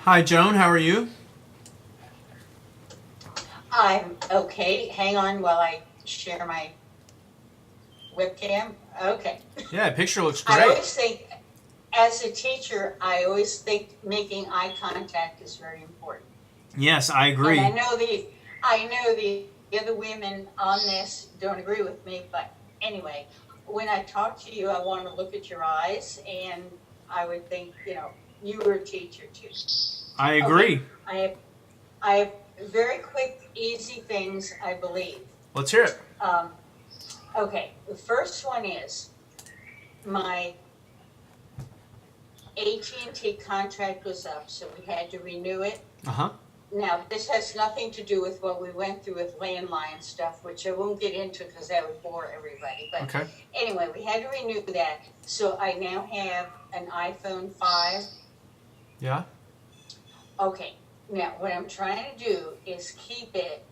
Hi, Joan. How are you? I'm okay. Hang on while I share my webcam. Okay. Yeah, picture looks I great. always think, as a teacher, I always think making eye contact is very important. Yes, I And agree. I know the other women on this don't agree with me, but anyway, when I talk to you, I want to look at your eyes, and I would think, you were a teacher too. I Okay. agree. I have very quick, easy things, I believe. Let's hear it. Um, Okay, the first one is my AT&T contract was up, so we had to renew it. Uh huh. Now, this has nothing to do with what we went through with landline stuff, which I won't get into because that would bore everybody. But Okay. anyway, we had to renew that. So I now have an iPhone 5. Yeah. Okay, now what I'm trying to do is keep it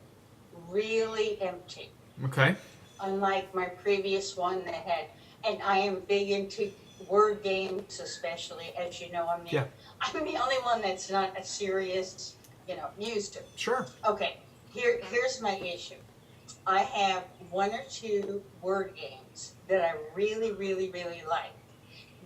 really empty. Okay. Unlike my previous one that had, and I am big into word games, especially as you know, Yeah. I'm the only one that's not a serious, used to. Sure. Okay, here's my issue. I have one or two word games that I really, really, really like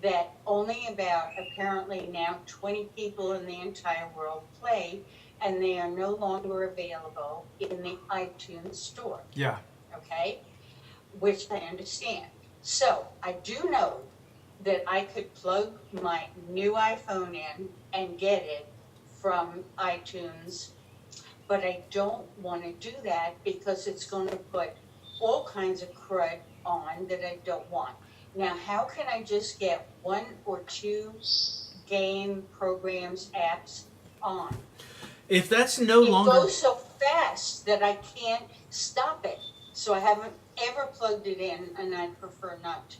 that only about apparently now 20 people in the entire world play, and they are no longer available in the iTunes store. Yeah. Okay, which I understand. So I do know that I could plug my new iPhone in and get it from iTunes, but I don't want to do that because it's going to put all kinds of crud on that I don't want. Now, how can I just get one or two game programs, apps on? If that's no It longer. goes so fast that I can't stop it. So I haven't ever plugged it in, and I'd prefer not to.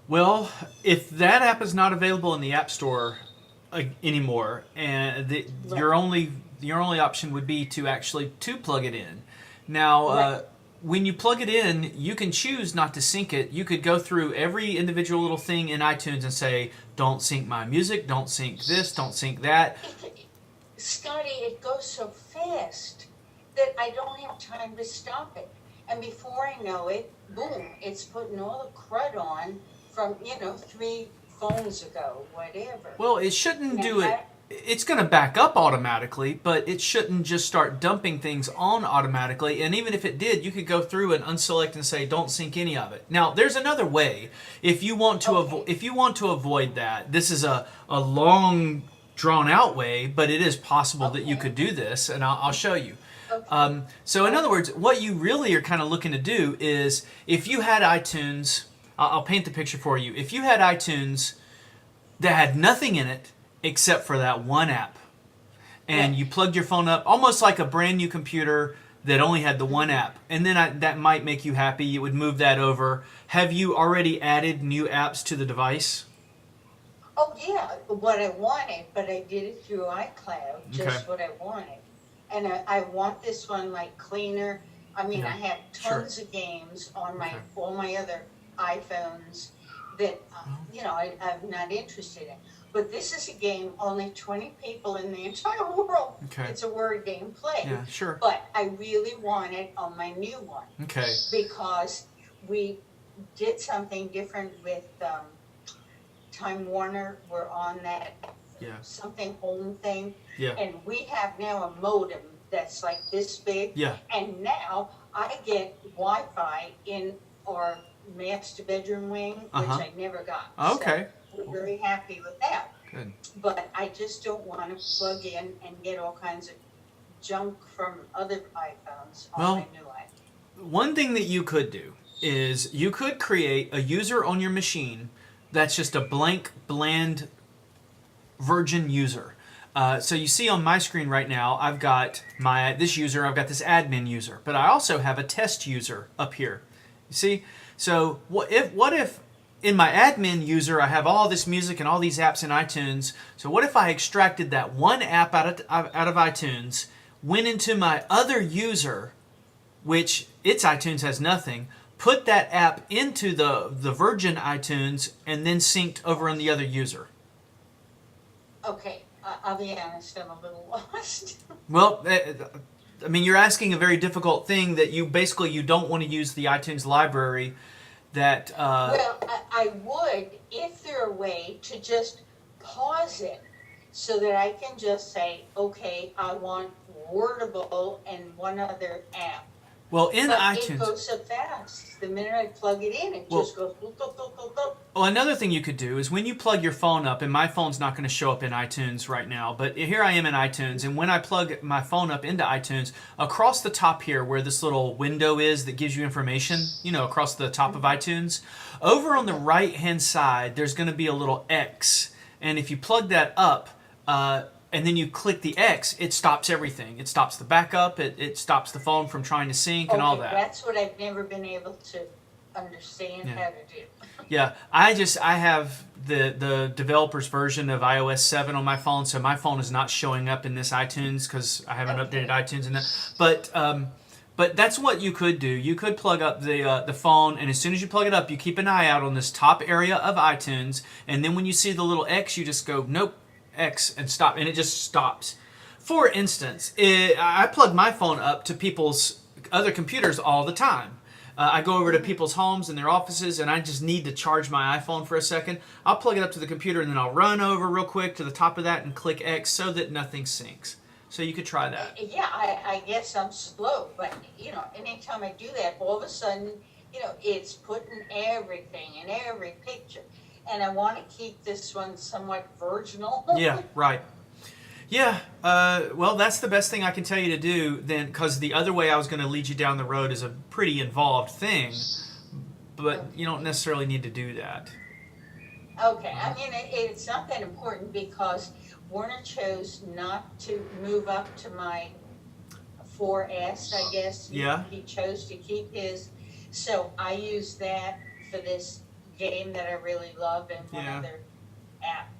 Well, if that app is not available in the App Store anymore, and Right, your only option would be to actually to plug it in. Now, right. when you plug it in, you can choose not to sync it. You could go through every individual little thing in iTunes and say, "Don't sync my music. Don't sync this. Don't sync that." Scotty, it goes so fast that I don't have time to stop it. And before I know it, boom, it's putting all the crud on from, 3 phones ago, whatever. Well, it shouldn't Now, do it. It's going to back up automatically, but it shouldn't just start dumping things on automatically. And even if it did, you could go through and unselect and say, "Don't sync any of it." Now, there's another way. If you want to okay, avoid that, this is a long drawn out way, but it is possible that you okay, could do this, and I'll show you. okay, So, in other okay, words, what you really are kind of looking to do is if you had iTunes, I'll paint the picture for you. If you had iTunes that had nothing in it except for that one app, and right. you plugged your phone up almost like a brand new computer that only had the one Mhm. app, and then that might make you happy. You would move that over. Have you already added new apps to the device? Oh, yeah, what I wanted, but I did it through iCloud, Okay. just what I wanted. And I want this one like cleaner. I mean, I Yeah. have Sure. tons of games on Okay. all my other iPhones that, I'm not interested in. But this is a game only 20 people in the entire world. Okay. It's a word game play. Yeah. Sure. But I really want it on my new one Okay. because we did something different with Time Warner. We're on that Yeah. something home thing, Yeah. and we have now a modem that's like this big, Yeah. and now I get Wi-Fi in our master bedroom wing, Uh which huh. I never got. So Okay. we're very happy with that. Good. But I just don't want to plug in and get all kinds of junk from other iPhones on my Well, new iPhone. one thing that you could do is you could create a user on your machine that's just a blank, bland Virgin user. So you see on my screen right now, I've got this user, I've got this admin user, but I also have a test user up here. You see? So what if in my admin user I have all this music and all these apps in iTunes? So what if I extracted that one app out of iTunes, went into my other user, which its iTunes has nothing, put that app into the Virgin iTunes, and then synced over on the other user? Okay, I'll be honest, I'm a little lost. Well, I mean, you're asking a very difficult thing that you don't want to use the iTunes library. That Well, I would if there a way to just pause it so that I can just say, okay, I want Wordable and one other app. well in But it iTunes. goes so fast. The minute I plug it in, it Well, just goes boop, boop, boop, boop, boop. Well, another thing you could do is when you plug your phone up, and my phone's not going to show up in iTunes right now, but here I am in iTunes, and when I plug my phone up into iTunes, across the top here where this little window is that gives you information, across the top of iTunes, over on the right-hand side, there's going to be a little X, and if you plug that up, and then you click the X, it stops everything. It stops the backup, it stops the phone from trying to sync and all that. That's what I've never been able to understand how to do. Yeah, I have the developer's version of iOS 7 on my phone, so my phone is not showing up in this iTunes because I haven't updated iTunes in that. But that's what you could do. You could plug up the phone, and as soon as you plug it up, you keep an eye out on this top area of iTunes, and then when you see the little X, you just go, nope, X, and stop, and it just stops. For instance, I plug my phone up to people's other computers all the time. I go over to people's homes and their offices, and I just need to charge my iPhone for a second. I'll plug it up to the computer, and then I'll run over real quick to the top of that and click X so that nothing syncs. So you could try that. Yeah, I guess I'm slow, but anytime I do that, all of a sudden, it's putting everything in every picture. And I want to keep this one somewhat virginal. Yeah, right. Yeah, well, that's the best thing I can tell you to do then, because the other way I was going to lead you down the road is a pretty involved thing, but you don't necessarily need to do that. Okay, I mean, it's not that important because Warner chose not to move up to my 4S, I guess. Yeah. He chose to keep his, so I use that for this game that I really love and one other app.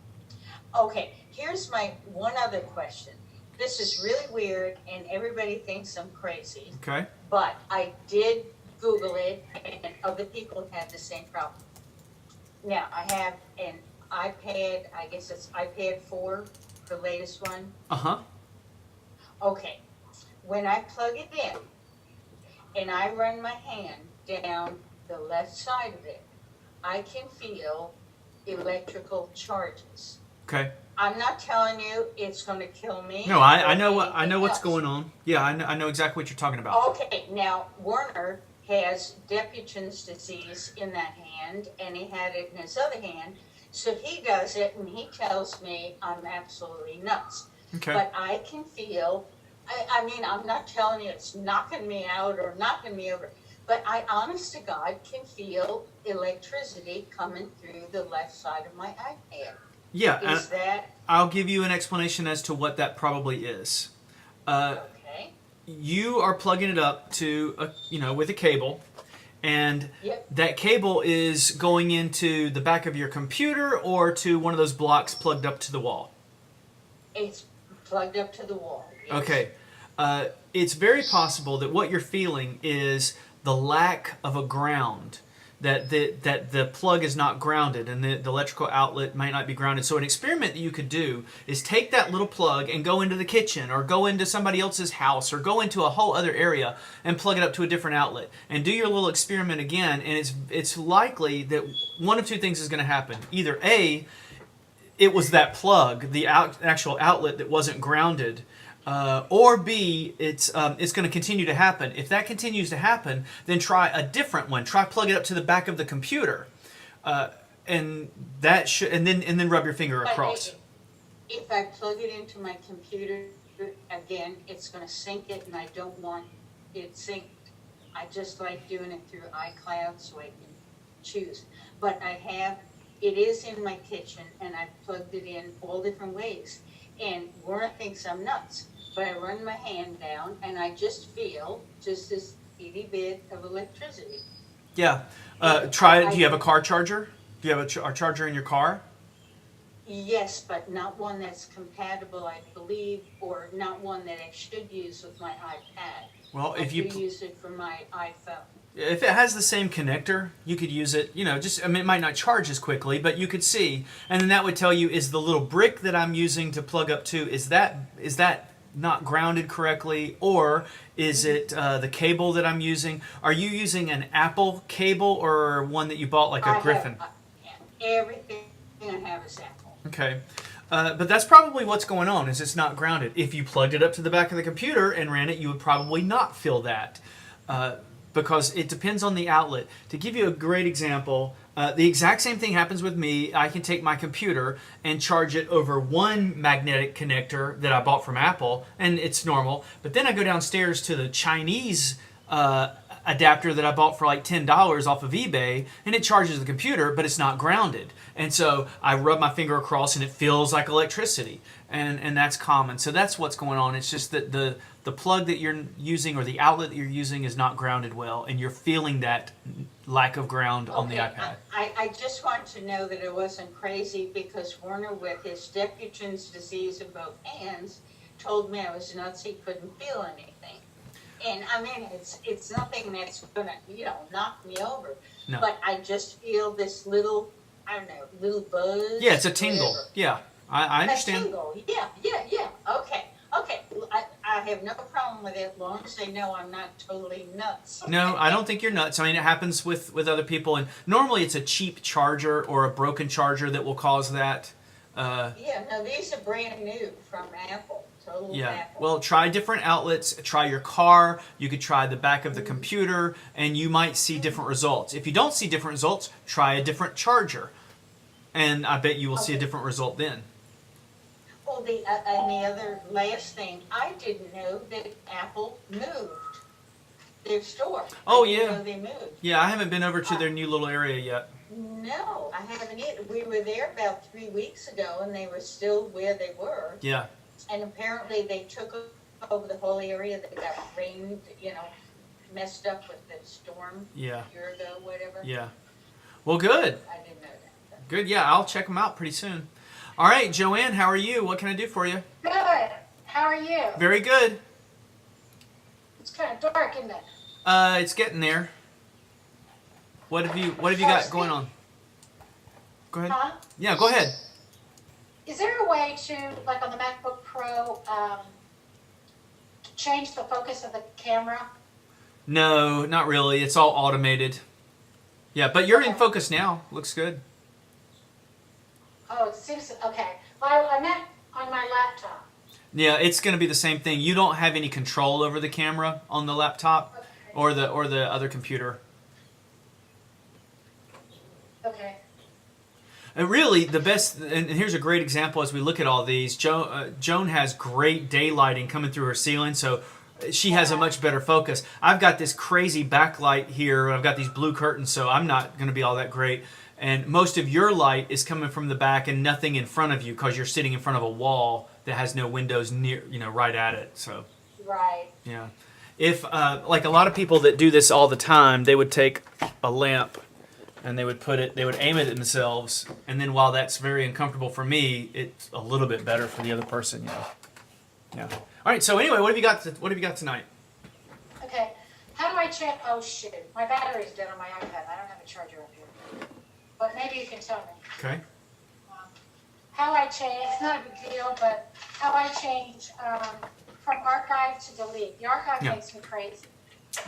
Okay, here's my one other question. This is really weird and everybody thinks I'm crazy. Okay. But I did Google it and other people have the same problem. Now, I have an iPad, I guess it's iPad 4, the latest one. Uh-huh. Okay, when I plug it in and I run my hand down the left side of it, I can feel electrical charges. Okay. I'm not telling you it's going to kill me. No, I know what's going on. Yeah, I know exactly what you're talking about. Okay, now Werner has Dupuytren's disease in that hand, and he had it in his other hand. So he does it, and he tells me I'm absolutely nuts. Okay. But I can feel. I mean, I'm not telling you it's knocking me out or knocking me over. But I, honest to God, can feel electricity coming through the left side of my iPad. Yeah, Is that I'll give you an explanation as to what that probably is. okay? You are plugging it up to with a cable, and Yep. that cable is going into the back of your computer or to one of those blocks plugged up to the wall. It's plugged up to the wall. Yes. Okay. It's very possible that what you're feeling is the lack of a ground, that the plug is not grounded and the electrical outlet might not be grounded. So an experiment that you could do is take that little plug and go into the kitchen or go into somebody else's house or go into a whole other area and plug it up to a different outlet and do your little experiment again, and it's likely that one of two things is going to happen. Either A, it was that plug, the actual outlet that wasn't grounded, or B, it's going to continue to happen. If that continues to happen, then try a different one. Try plug it up to the back of the computer, and then rub your finger across. If I plug it into my computer again, it's going to sync it, and I don't want it synced. I just like doing it through iCloud so I can choose. But it is in my kitchen, and I've plugged it in all different ways. And Warner thinks I'm nuts, but I run my hand down, and I just feel just this itty bit of electricity. Yeah. Try it. Do you have a car charger? Do you have a charger in your car? Yes, but not one that's compatible, I believe, or not one that I should use with my iPad. Well, if I you do use it for my iPhone. If it has the same connector, you could use it, just, I mean, it might not charge as quickly, but you could see. And then that would tell you, is the little brick that I'm using to plug up to, is that not grounded correctly? Or is it the cable that I'm using? Are you using an Apple cable or one that you bought like a Griffin? Everything I have is Apple. Okay. But that's probably what's going on, is it's not grounded. If you plugged it up to the back of the computer and ran it, you would probably not feel that. Because it depends on the outlet. To give you a great example, the exact same thing happens with me. I can take my computer and charge it over one magnetic connector that I bought from Apple, and it's normal. But then I go downstairs to the Chinese adapter that I bought for like $10 off of eBay, and it charges the computer, but it's not grounded. And so I rub my finger across, and it feels like electricity. And that's common. So that's what's going on. It's just that the plug that you're using or the outlet that you're using is not grounded well, and you're feeling that lack of ground on the iPad. I just want to know that it wasn't crazy, because Werner, with his Dupuytren's disease in both hands, told me I was nuts. He couldn't feel anything. And I mean, it's nothing that's gonna, knock me over. No. But I just feel this little, I don't know, little buzz. Yeah, it's a tingle. Whatever. Yeah, I understand. A tingle. Yeah. Okay. I have no problem with it, as long as they know I'm not totally nuts. No, I don't think you're nuts. I mean, it happens with other people, and normally it's a cheap charger or a broken charger that will cause that. Yeah, no, these are brand new from Apple. Total Yeah. Apple. Well, try different outlets. Try your car. You could try the back of the computer, and you might see different results. If you don't see different results, try a different charger, and I bet you will see a different result then. Well, and the other last thing, I didn't know that Apple moved their store. Oh, I didn't yeah. know they moved. Yeah, I haven't been over to their new little area yet. No, I haven't either. We were there about 3 weeks ago, and they were still where they were. Yeah. And apparently they took over the whole area that got rained, messed up with the storm Yeah. a year ago, whatever. Yeah. Well, good. I didn't know that. Good. Yeah, I'll check them out pretty soon. All right, Joanne, how are you? What can I do for you? Good. How are you? Very good. It's kind of dark, isn't it? It's getting there. What have you got going on? Go ahead. Huh? Yeah, go ahead. Is there a way to, like on the MacBook Pro, change the focus of the camera? No, not really. It's all automated. Yeah, but you're in Okay. focus now. Looks good. Oh, it seems, okay. Well, I meant on my laptop. Yeah, it's going to be the same thing. You don't have any control over the camera on the laptop Okay. or the other computer. Okay. And really, the best, and here's a great example as we look at all these. Joan has great daylighting coming through her ceiling, so she has a much better focus. I've got this crazy backlight here. I've got these blue curtains, so I'm not going to be all that great. And most of your light is coming from the back and nothing in front of you because you're sitting in front of a wall that has no windows near, right at it. So, Right. yeah. If, like a lot of people that do this all the time, they would take a lamp and they would aim it at themselves, and then while that's very uncomfortable for me, it's a little bit better for the other person, Yeah. All right. So anyway, what have you got tonight? Okay. How do I check? Oh, shoot. My battery's dead on my iPad. I don't have a charger up here. But maybe you can tell me. Okay. How I change, it's not a big deal, but how I change from archive to delete. The archive Yeah. makes me crazy.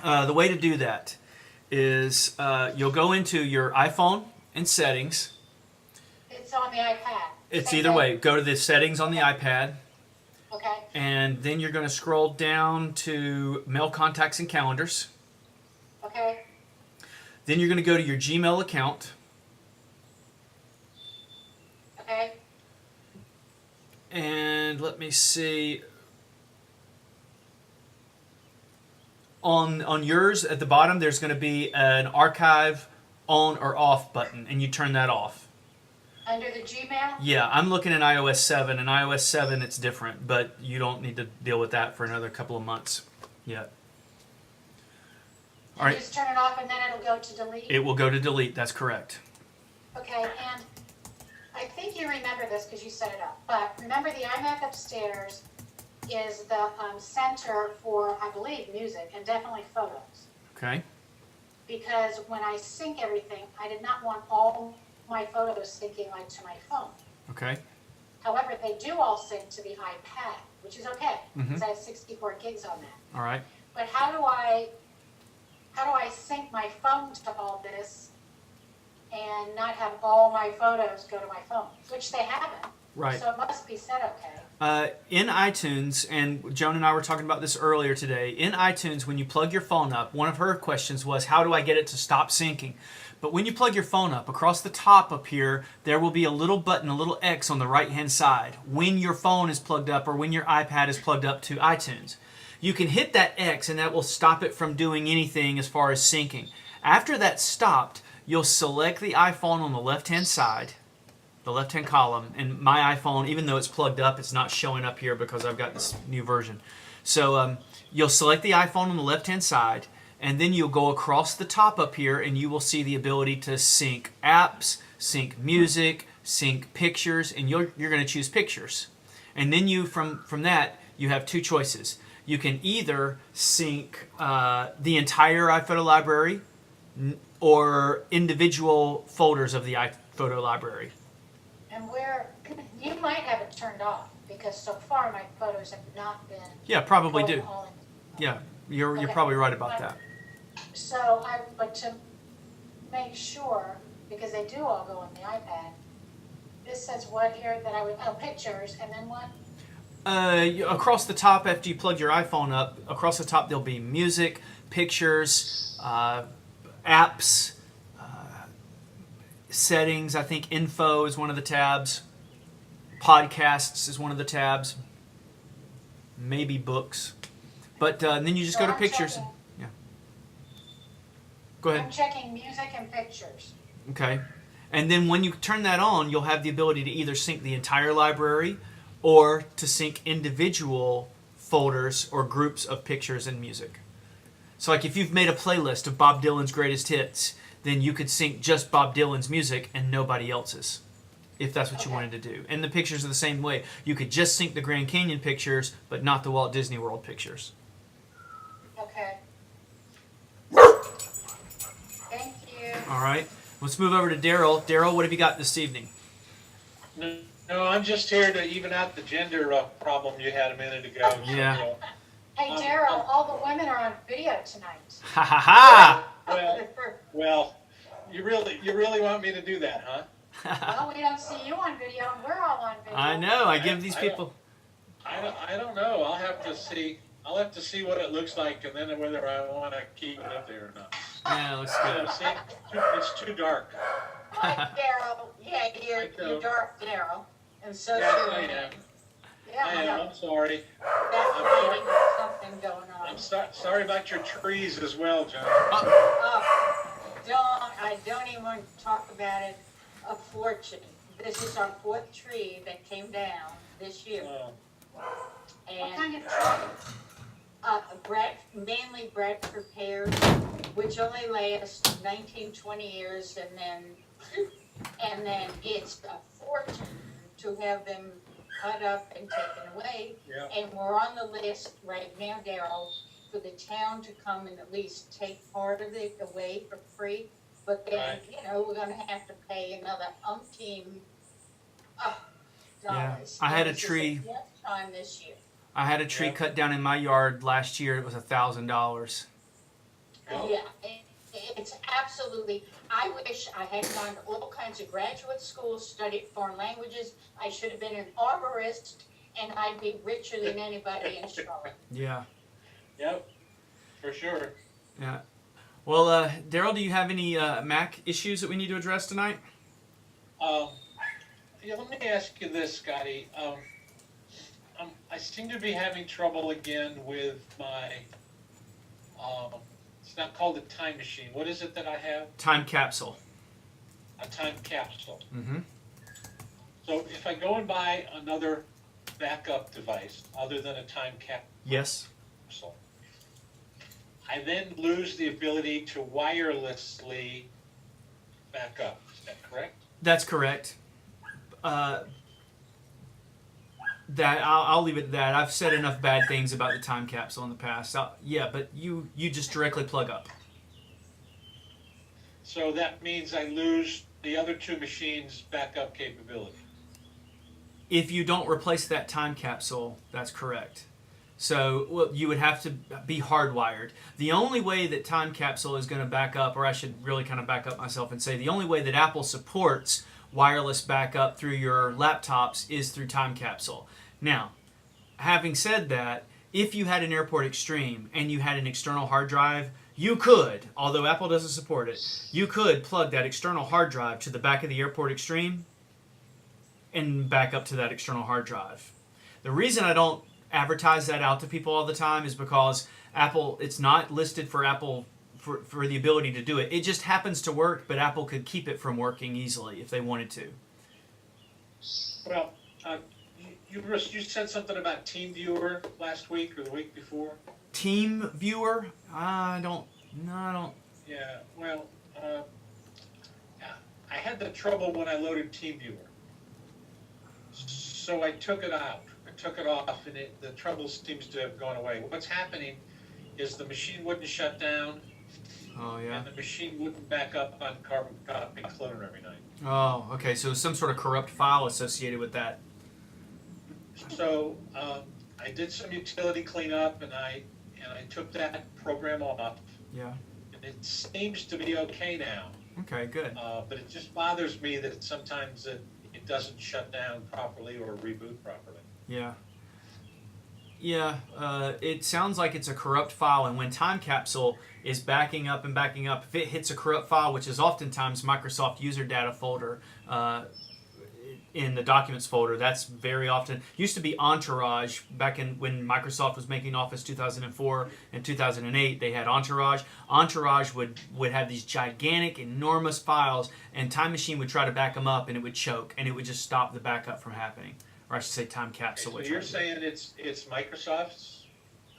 The way to do that is you'll go into your iPhone and settings. It's on the iPad. It's Same either thing? way. Go to the settings on the iPad, Okay. and then you're going to scroll down to Mail Contacts and Calendars. Okay. Then you're going to go to your Gmail account. Okay. And let me see. On yours at the bottom, there's going to be an archive on or off button, and you turn that off. Under the Gmail? Yeah, I'm looking at iOS 7, and iOS 7 it's different, but you don't need to deal with that for another couple of months yet. All You right, just turn it off and then it'll go to delete? it will go to delete. That's correct. Okay, and I think you remember this because you set it up, but remember the iMac upstairs is the center for, I believe, music and definitely photos. Okay. because when I sync everything, I did not want all my photos syncing like to my phone. Okay. However, they do all sync to the iPad, which is okay, because Mhm. I have 64 gigs on that. All right. But how do I sync my phone to all this and not have all my photos go to my phone, which they haven't. Right. So it must be set okay. In iTunes, and Joan and I were talking about this earlier today, in iTunes, when you plug your phone up, one of her questions was, how do I get it to stop syncing? But when you plug your phone up, across the top up here, there will be a little button, a little X on the right-hand side when your phone is plugged up or when your iPad is plugged up to iTunes. You can hit that X and that will stop it from doing anything as far as syncing. After that's stopped, you'll select the iPhone on the left-hand side, the left-hand column, and my iPhone, even though it's plugged up, it's not showing up here because I've got this new version. So you'll select the iPhone on the left-hand side, and then you'll go across the top up here, and you will see the ability to sync apps, sync music, sync pictures, and you're going to choose pictures. And then you, from that, you have two choices. You can either sync the entire iPhoto library or individual folders of the iPhoto library. And where, you might have it turned off, because so far my photos have not been. Yeah, probably do. all in. Yeah, you're Okay. probably right about that. So but to make sure, because they do all go on the iPad, this says what here that I would, pictures, and then what? Across the top, after you plug your iPhone up, across the top there'll be music, pictures, apps, settings. I think info is one of the tabs. Podcasts is one of the tabs. Maybe books. But then you just So go to I'm pictures. checking- Yeah. Go ahead. I'm checking music and pictures. Okay. And then when you turn that on, you'll have the ability to either sync the entire library or to sync individual folders or groups of pictures and music. So like if you've made a playlist of Bob Dylan's greatest hits, then you could sync just Bob Dylan's music and nobody else's, if that's what you Okay. wanted to do. And the pictures are the same way. You could just sync the Grand Canyon pictures, but not the Walt Disney World pictures. Okay. Thank you. All right. Let's move over to Daryl. Daryl, what have you got this evening? No, I'm just here to even out the gender problem you had a minute ago. Yeah. So, Hey, Daryl, all the women are on video tonight. Ha ha ha! well, you really want me to do that, huh? Well, we don't see you on video, and we're all on video. I know. I give these people. I don't know. I'll have to see. I'll have to see what it looks like, and then whether I want to keep it up there or not. Yeah, it looks good. See, it's too dark. Hi, Daryl. Yeah, you're dark, Daryl. And so Yeah, too. I am. Yeah, I I know. am. I'm sorry. That's lighting or something going on. I'm sorry about your trees as well, John. I don't even want to talk about it. A fortune. This is our fourth tree that came down this year. What And kind of tree? mainly Bradford pears, which only last 19, 20 years, and then it's a fortune to have them cut up and taken away. Yeah. And we're on the list right now, Daryl, for the town to come and at least take part of it away for free. But then, Right. we're gonna have to pay another umpteen dollars. I had a This is tree- the fourth time this year. I had a tree Yeah. cut down in my yard last year. It was $1,000. Oh. Yeah, it's absolutely, I wish I had gone to all kinds of graduate schools, studied foreign languages. I should have been an arborist, and I'd be richer than anybody in Charlotte. Yeah. Yep. For sure. Yeah. Well, Daryl, do you have any Mac issues that we need to address tonight? Yeah, let me ask you this, Scotty. I seem to be having trouble again with my, it's not called a time machine. What is it that I have? Time capsule. A time capsule. Mm-hmm. So if I go and buy another backup device other than a time Yes. capsule, I then lose the ability to wirelessly back up. Is that correct? That's correct. That I'll leave it at that. I've said enough bad things about the time capsule in the past. Yeah, but you just directly plug up. So that means I lose the other two machines' backup capability. If you don't replace that time capsule, that's correct. So well, you would have to be hardwired. The only way that time capsule is going to back up, or I should really kind of back up myself and say the only way that Apple supports wireless backup through your laptops is through time capsule. Now, having said that, if you had an Airport Extreme and you had an external hard drive, you could, although Apple doesn't support it, you could plug that external hard drive to the back of the Airport Extreme and back up to that external hard drive. The reason I don't advertise that out to people all the time is because Apple, it's not listed for Apple for the ability to do it. It just happens to work, but Apple could keep it from working easily if they wanted to. Well, you said something about TeamViewer last week or the week before. Team Viewer? I don't. Yeah, well, I had the trouble when I loaded TeamViewer. So I took it out. I took it off, and the trouble seems to have gone away. What's happening is the machine wouldn't shut down, Oh, yeah. and the machine wouldn't back up on carbon copy clone every night. Oh, okay. So some sort of corrupt file associated with that. So I did some utility cleanup, and I took that program off. Yeah. And it seems to be okay now. Okay, good. But it just bothers me that sometimes it doesn't shut down properly or reboot properly. Yeah. Yeah, it sounds like it's a corrupt file, and when Time Capsule is backing up, if it hits a corrupt file, which is oftentimes Microsoft user data folder in the documents folder, that's very often, used to be Entourage back in when Microsoft was making Office 2004 and 2008, they had Entourage. Entourage would have these gigantic, enormous files, and Time Machine would try to back them up, and it would choke, and it would just stop the backup from happening. Or I should say Time Capsule. Okay, so you're saying it's Microsoft's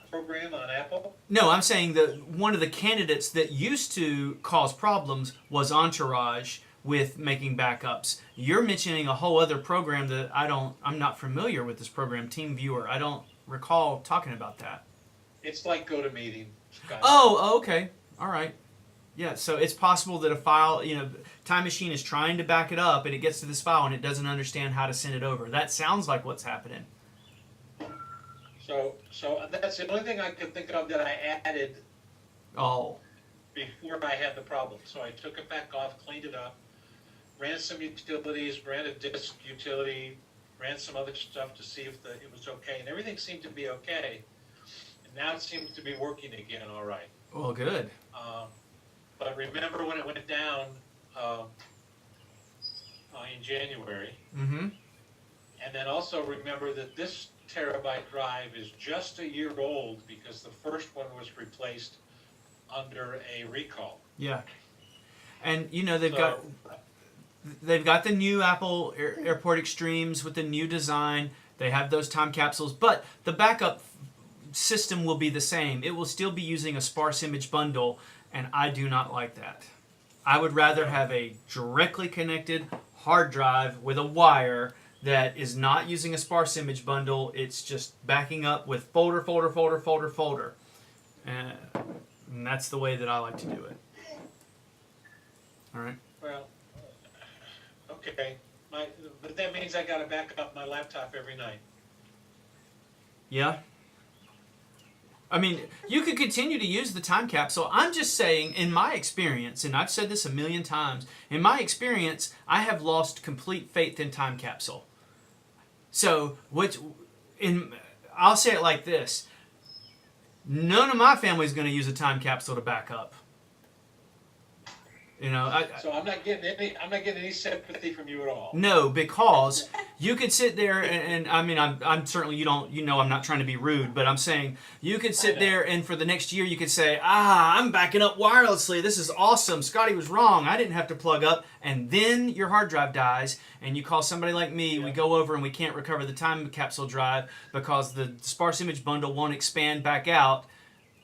program on Apple? No, I'm saying that one of the candidates that used to cause problems was Entourage with making backups. You're mentioning a whole other program that I'm not familiar with this program, TeamViewer. I don't recall talking about that. It's like GoToMeeting, Scotty. Oh, okay. All right. Yeah, so it's possible that a file, Time Machine is trying to back it up, and it gets to this file, and it doesn't understand how to send it over. That sounds like what's happening. So that's the only thing I could think of that I added Oh, before I had the problem. So I took it back off, cleaned it up, ran some utilities, ran a disk utility, ran some other stuff to see if it was okay, and everything seemed to be okay. And now it seems to be working again all right. well, good. But remember when it went down in January, Mm-hmm. and then also remember that this terabyte drive is just a year old because the first one was replaced under a recall. Yeah. And, they've So- got the new Apple Airport Extremes with the new design. They have those time capsules, but the backup system will be the same. It will still be using a sparse image bundle, and I do not like that. I would rather have a directly connected hard drive with a wire that is not using a sparse image bundle. It's just backing up with folder. And that's the way that I like to do it. All right. Well, okay, but that means I got to back up my laptop every night. Yeah. I mean, you could continue to use the time capsule. I'm just saying, in my experience, and I've said this a million times, in my experience, I have lost complete faith in time capsule. So, I'll say it like this. None of my family is going to use a time capsule to back up. So I'm not getting any sympathy from you at all. No, because you could sit there and I mean, I'm certainly, I'm not trying to be rude, but I'm saying you could sit there and for the next year you could say, I'm backing up wirelessly. This is awesome. Scotty was wrong. I didn't have to plug up. And then your hard drive dies and you call somebody like me. Yeah. We go over and we can't recover the time capsule drive because the sparse image bundle won't expand back out.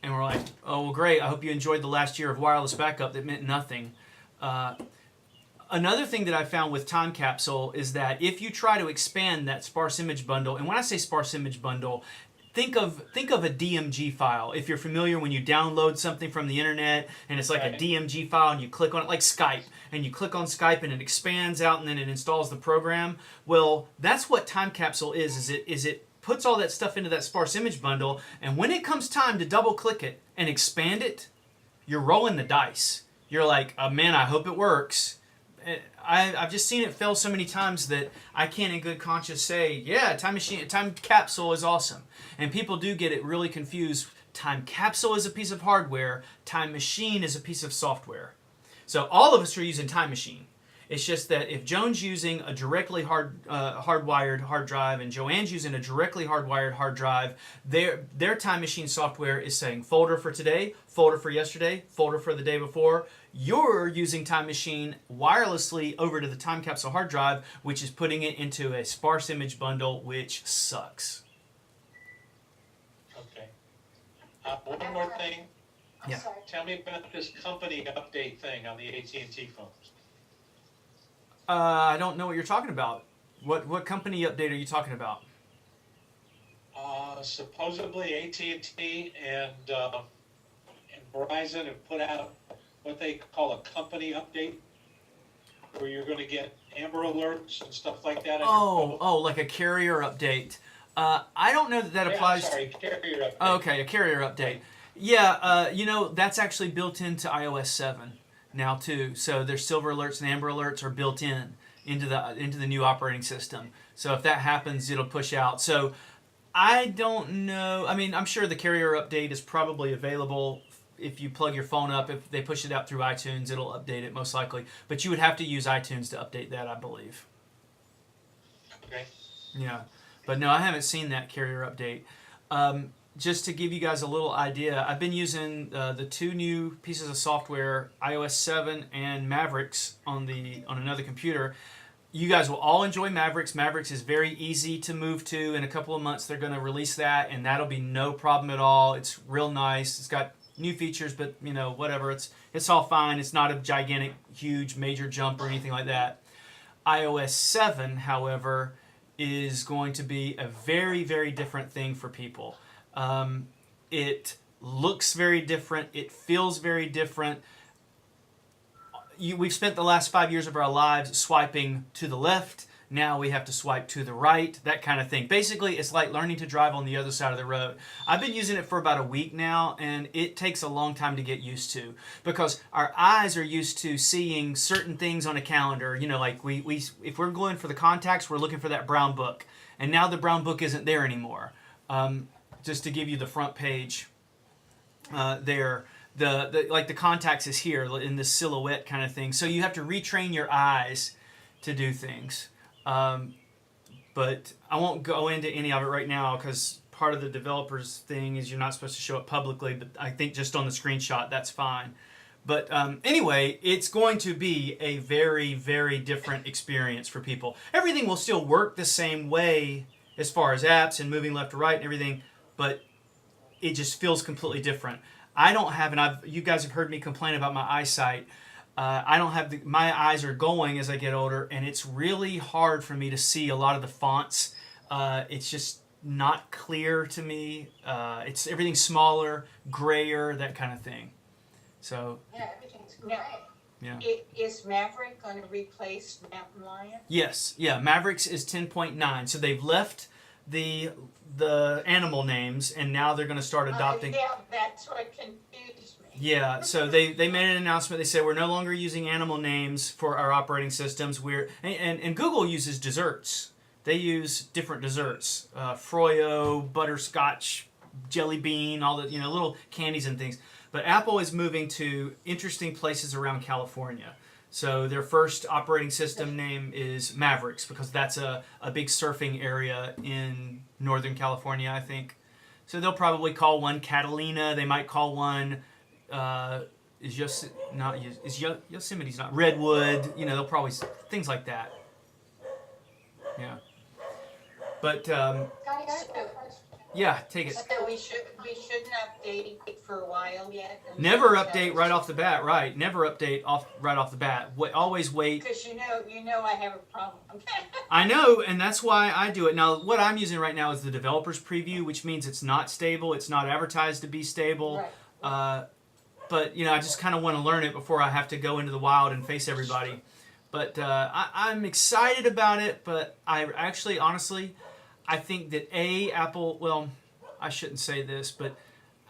And we're like, oh, well, great. I hope you enjoyed the last year of wireless backup that meant nothing. Another thing that I found with Time Capsule is that if you try to expand that sparse image bundle, and when I say sparse image bundle, think of a DMG file. If you're familiar, when you download something from the internet and it's like a DMG file and you click on it, like Skype, and you click on Skype and it expands out and then it installs the program. Well, that's what Time Capsule is it puts all that stuff into that sparse image bundle, and when it comes time to double click it and expand it, you're rolling the dice. You're like, oh, man, I hope it works. I've just seen it fail so many times that I can't in good conscience say, yeah, Time Capsule is awesome. And people do get it really confused. Time Capsule is a piece of hardware. Time Machine is a piece of software. So all of us are using Time Machine. It's just that if Joan's using a directly hardwired hard drive and Joanne's using a directly hardwired hard drive, their Time Machine software is saying folder for today, folder for yesterday, folder for the day before. You're using Time Machine wirelessly over to the Time Capsule hard drive, which is putting it into a sparse image bundle, which sucks. Okay. One more thing. Yeah. Sorry. Tell me about this company update thing on the AT&T phones. I don't know what you're talking about. What company update are you talking about? Supposedly AT&T and Verizon have put out what they call a company update, where you're going to get Amber Alerts and stuff like that. On your phone. Like a carrier update. I don't know that applies. Yeah, I'm sorry, carrier update. Oh, okay, a carrier update. Yeah, that's actually built into iOS 7 now too. So their Silver Alerts and Amber Alerts are built into the new operating system. So if that happens, it'll push out. So I don't know. I mean, I'm sure the carrier update is probably available if you plug your phone up. If they push it out through iTunes, it'll update it most likely. But you would have to use iTunes to update that, I believe. Okay. Yeah. But no, I haven't seen that carrier update. Just to give you guys a little idea, I've been using the two new pieces of software, iOS 7 and Mavericks, on another computer. You guys will all enjoy Mavericks. Mavericks is very easy to move to. In a couple of months, they're going to release that, and that'll be no problem at all. It's real nice. It's got new features, but whatever. It's all fine. It's not a gigantic, huge, major jump or anything like that. iOS 7, however, is going to be a very, very different thing for people. It looks very different. It feels very different. We've spent the last 5 years of our lives swiping to the left. Now we have to swipe to the right, that kind of thing. Basically, it's like learning to drive on the other side of the road. I've been using it for about a week now, and it takes a long time to get used to, because our eyes are used to seeing certain things on a calendar. Like if we're going for the contacts, we're looking for that brown book, and now the brown book isn't there anymore. Just to give you the front page there. The contacts is here in this silhouette kind of thing. So you have to retrain your eyes to do things. But I won't go into any of it right now, because part of the developer's thing is you're not supposed to show it publicly, but I think just on the screenshot, that's fine. But anyway, it's going to be a very, very different experience for people. Everything will still work the same way as far as apps and moving left to right and everything, but it just feels completely different. I don't have, and you guys have heard me complain about my eyesight. I don't have my eyes are going as I get older, and it's really hard for me to see a lot of the fonts. It's just not clear to me. It's everything's smaller, grayer, that kind of thing. So Yeah, everything's No. great. yeah. Is Maverick going to replace Mountain Lion? Yes, yeah. Mavericks is 10.9, so they've left the animal names, and now they're going to start adopting. Yeah, that's what confused me. Yeah, so they made an announcement. They said we're no longer using animal names for our operating systems. And Google uses desserts. They use different desserts, Froyo, butterscotch, jelly bean, all the little candies and things. But Apple is moving to interesting places around California. So their first operating system name is Mavericks, because that's a big surfing area in Northern California, I think. So they'll probably call one Catalina. They might call one Yosemite's not Redwood. They'll probably things like that. Yeah. But Scotty, I have a question. Yeah, take it. So we shouldn't update it for a while yet. Never update right off the bat, right? Never update right off the bat. Always wait. Because you know I have a problem. I know, and that's why I do it. Now, what I'm using right now is the developer's preview, which means it's not stable. It's not advertised to be stable. Right. But I just kind of want to learn it before I have to go into the wild and face everybody. But I'm excited about it. But I actually, honestly, I think that Apple. Well, I shouldn't say this, but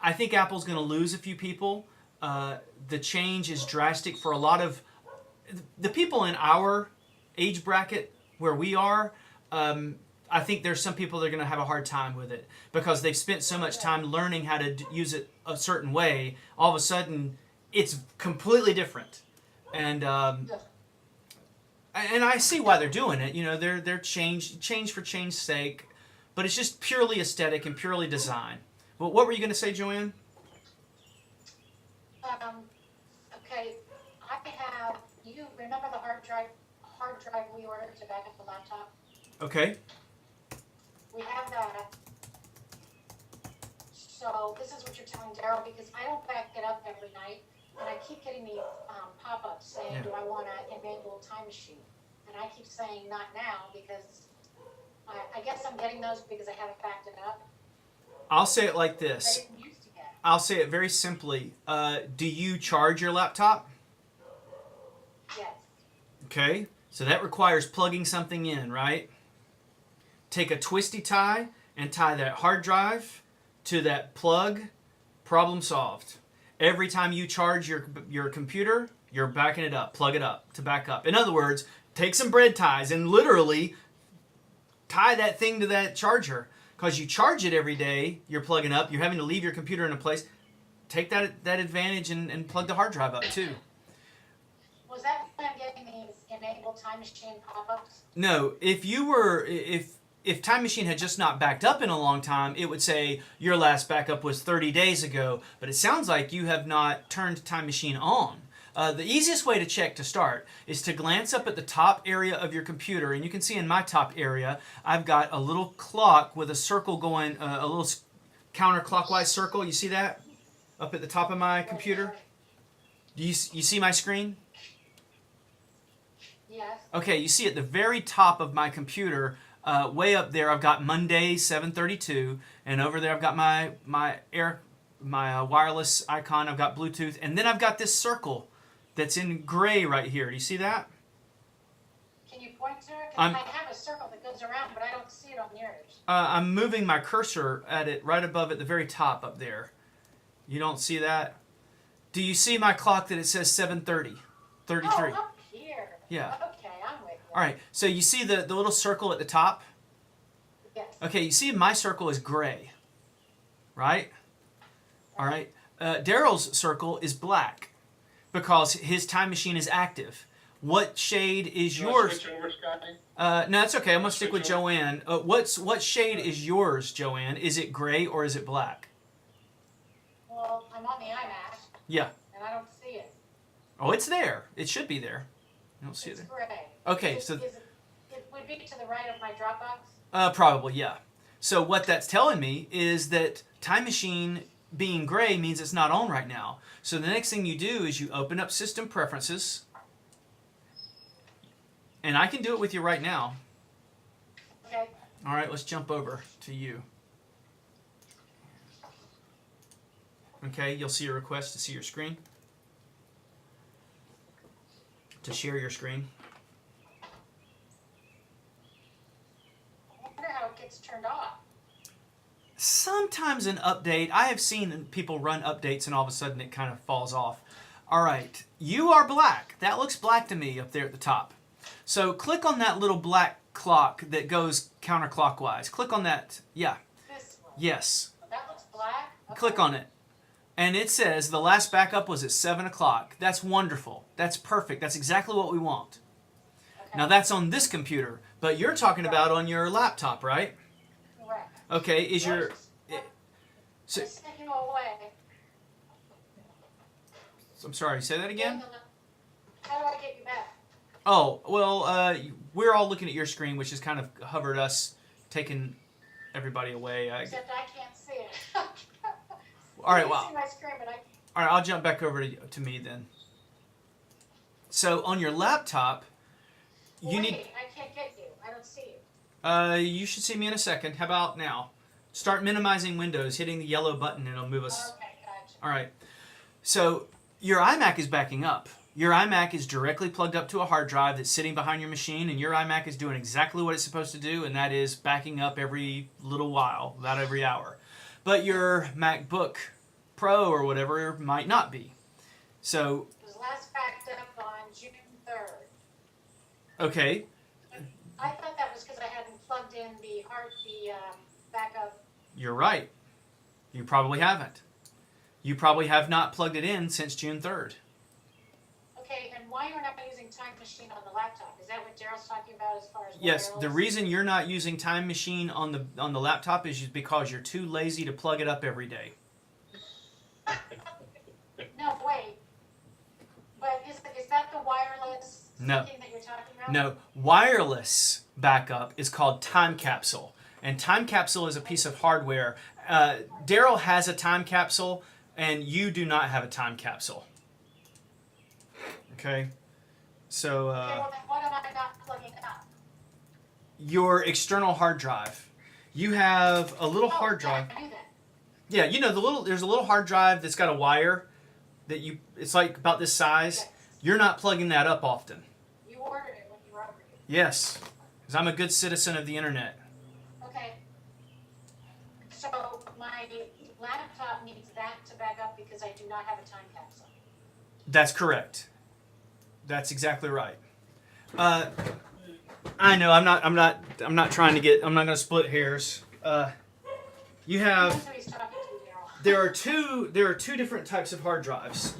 I think Apple's going to lose a few people. The change is drastic for a lot of the people in our age bracket where we are. I think there's some people that are going to have a hard time with it because they've spent so much time learning how to use it a certain way. All of a sudden, it's completely different, and I see why they're doing it. They're change for change's sake, but it's just purely aesthetic and purely design. Well, what were you going to say, Joanne? Okay, I have. You remember the hard drive we ordered to back up the laptop? Okay. We have that. So this is what you're telling Daryl because I don't back it up every night, and I keep getting these pop-ups saying, Yeah. "Do I want to enable Time Machine?" And I keep saying, "Not now," because I guess I'm getting those because I haven't backed it up. I'll say it like I this. didn't used to get it. I'll say it very simply. Do you charge your laptop? Yes. Okay. So that requires plugging something in, right? Take a twisty tie and tie that hard drive to that plug. Problem solved. Every time you charge your computer, you're backing it up. Plug it up to back up. In other words, take some bread ties and literally tie that thing to that charger. Because you charge it every day, you're plugging up. You're having to leave your computer in a place. Take that advantage and plug the hard drive up too. Was that when I'm getting these enable Time Machine pop-ups? No, if Time Machine had just not backed up in a long time, it would say your last backup was 30 days ago. But it sounds like you have not turned Time Machine on. The easiest way to check to start is to glance up at the top area of your computer, and you can see in my top area, I've got a little clock with a circle going, a little counterclockwise circle. You see that up at the top of my computer? Do you see my screen? Yes. Okay, you see at the very top of my computer, way up there, I've got Monday 732, and over there I've got my wireless icon. I've got Bluetooth, and then I've got this circle that's in gray right here. Do you see that? Can you point to it? 'Cause I'm- I have a circle that goes around, but I don't see it on yours. I'm moving my cursor at it right above at the very top up there. You don't see that? Do you see my clock that it says 7:30, 33? Oh, up here. Yeah. Okay, I'm with you. All right. So you see the little circle at the top? Yes. Okay. You see my circle is gray, right? All right. Daryl's circle is black because his time machine is active. What shade is You wanna yours? switch over, Scotty? No, that's okay. I'm gonna stick with Switch over? Joanne. What shade is yours, Joanne? Is it gray or is it black? Well, I'm on the iMac, Yeah. and I don't see it. Oh, it's there. It should be there. I don't see it It's there. gray. Okay, Is so it would be to the right of my Dropbox? probably yeah. So what that's telling me is that Time Machine being gray means it's not on right now. So the next thing you do is you open up System Preferences, and I can do it with you right now. Okay. All right, let's jump over to you. Okay, you'll see a request to see your screen. To share your screen. I wonder how it gets turned off. Sometimes an update, I have seen people run updates and all of a sudden it kind of falls off. All right, you are black. That looks black to me up there at the top. So click on that little black clock that goes counterclockwise. Click on that. Yeah, This one. yes. That looks black. Okay. Click on it. And it says the last backup was at 7 o'clock. That's wonderful. That's perfect. That's exactly what we want. Okay. Now that's on this computer, but you're talking about on your laptop, right? Correct. Okay, is your... Yours- So, I sent you away. I'm sorry, say that again? How do I get you back? Oh, well, we're all looking at your screen, which has kind of hovered us, taken everybody away. Except I can't see it. All right, I well, can see my screen, but I all right, I'll jump back over to me then. So on your laptop, you Wait, need. I can't get you. I don't see you. You should see me in a second. How about now? Start minimizing windows, hitting the yellow button, and it'll move us. Okay, gotcha. All right. So your iMac is backing up. Your iMac is directly plugged up to a hard drive that's sitting behind your machine, and your iMac is doing exactly what it's supposed to do, and that is backing up every little while, about every hour. But your MacBook Pro or whatever might not be. So, It was last backed up on June 3rd. okay, I thought that was because I hadn't plugged in the backup. you're right. You probably haven't. You probably have not plugged it in since June 3rd. Okay, and why you're not using Time Machine on the laptop? Is that what Daryl's talking about as far as Yes, the wireless? reason you're not using Time Machine on the laptop is because you're too lazy to plug it up every day. No, wait. But is that the wireless No. thing that you're talking about? No, wireless backup is called Time Capsule. And Time Capsule is a piece of hardware. Daryl has a Time Capsule, and you do not have a Time Capsule. Okay? So, Okay, well then what am I not plugging up? your external hard drive. You have a little hard drive. Yeah, I knew that. Yeah, you know, there's a little hard drive that's got a wire that it's like about this size. Yes. You're not plugging that up often. You ordered it when you were over here. Yes, because I'm a good citizen of the internet. Okay. So my laptop needs that to back up because I do not have a time capsule. That's correct. That's exactly right. I know. I'm not trying to get. I'm not going to split hairs. You have. That's who he's talking to, Daryl. There are two different types of hard drives.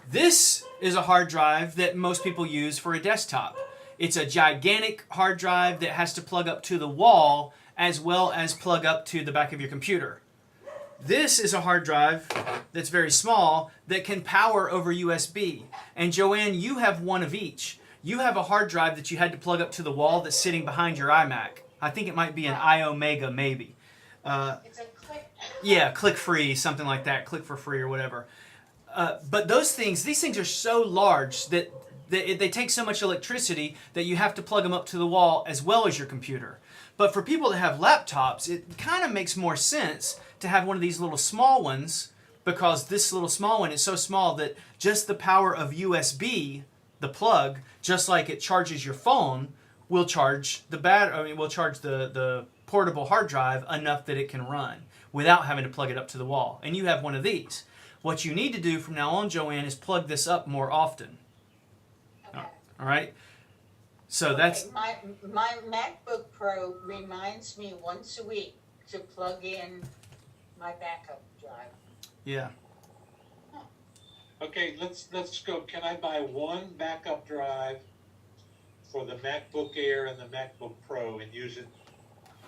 This is a hard drive that most people use for a desktop. It's a gigantic hard drive that has to plug up to the wall as well as plug up to the back of your computer. This is a hard drive that's very small that can power over USB. And Joanne, you have one of each. You have a hard drive that you had to plug up to the wall that's sitting behind your iMac. I think it might be an iOmega, maybe. It's a click. Yeah, click free, something like that, click for free or whatever. But these things are so large that they take so much electricity that you have to plug them up to the wall as well as your computer. But for people that have laptops, it kind of makes more sense to have one of these little small ones, because this little small one is so small that just the power of USB, the plug, just like it charges your phone, will charge the portable hard drive enough that it can run without having to plug it up to the wall. And you have one of these. What you need to do from now on, Joanne, is plug this up more often. Okay. All right? So Okay, that's... my MacBook Pro reminds me once a week to plug in my backup drive. Yeah. Okay, let's go. Can I buy one backup drive for the MacBook Air and the MacBook Pro and use it?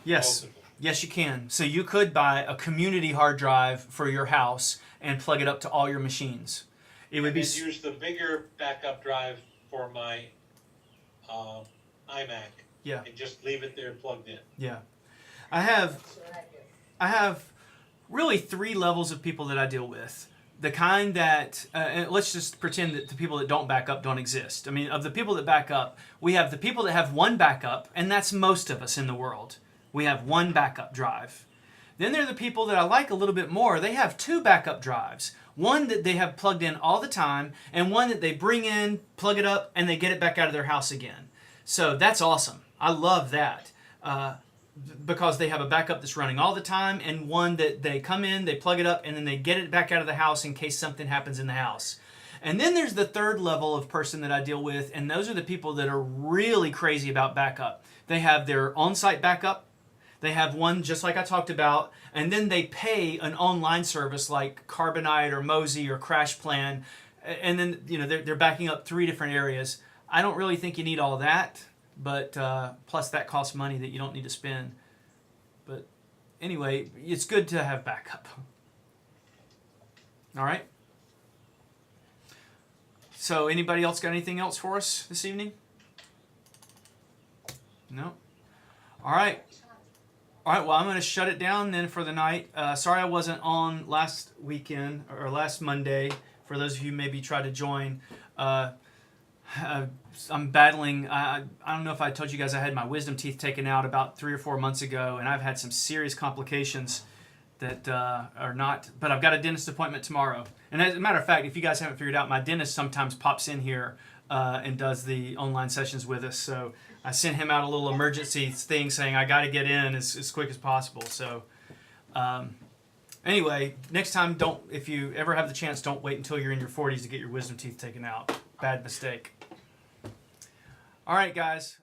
Yes. Both of them? Yes, you can. So you could buy a community hard drive for your house and plug it up to all your machines. It would And be... then use the bigger backup drive for my iMac. Yeah. And just leave it there plugged in. Yeah. I have That's what I do. I have really three levels of people that I deal with. The kind that, and let's just pretend that the people that don't back up don't exist. I mean, of the people that back up, we have the people that have one backup, and that's most of us in the world. We have one backup drive. Then there are the people that I like a little bit more. They have two backup drives. One that they have plugged in all the time, and one that they bring in, plug it up, and they get it back out of their house again. So that's awesome. I love that. Because they have a backup that's running all the time, and one that they come in, they plug it up, and then they get it back out of the house in case something happens in the house. And then there's the third level of person that I deal with, and those are the people that are really crazy about backup. They have their on-site backup, they have one just like I talked about, and then they pay an online service like Carbonite or Mozy or CrashPlan, and then they're backing up 3 different areas. I don't really think you need all that. But plus that costs money that you don't need to spend. But anyway, it's good to have backup. All right? So anybody else got anything else for us this evening? No? All right. All right, well, I'm going to shut it down then for the night. Sorry I wasn't on last weekend or last Monday. For those of you who maybe try to join, I'm battling. I don't know if I told you guys I had my wisdom teeth taken out about 3 or 4 months ago, and I've had some serious complications that are not. But I've got a dentist appointment tomorrow. And as a matter of fact, if you guys haven't figured out, my dentist sometimes pops in here and does the online sessions with us. So I sent him out a little emergency thing saying I got to get in as quick as possible. So anyway, next time, if you ever have the chance, don't wait until you're in your 40s to get your wisdom teeth taken out. Bad mistake. All right, guys.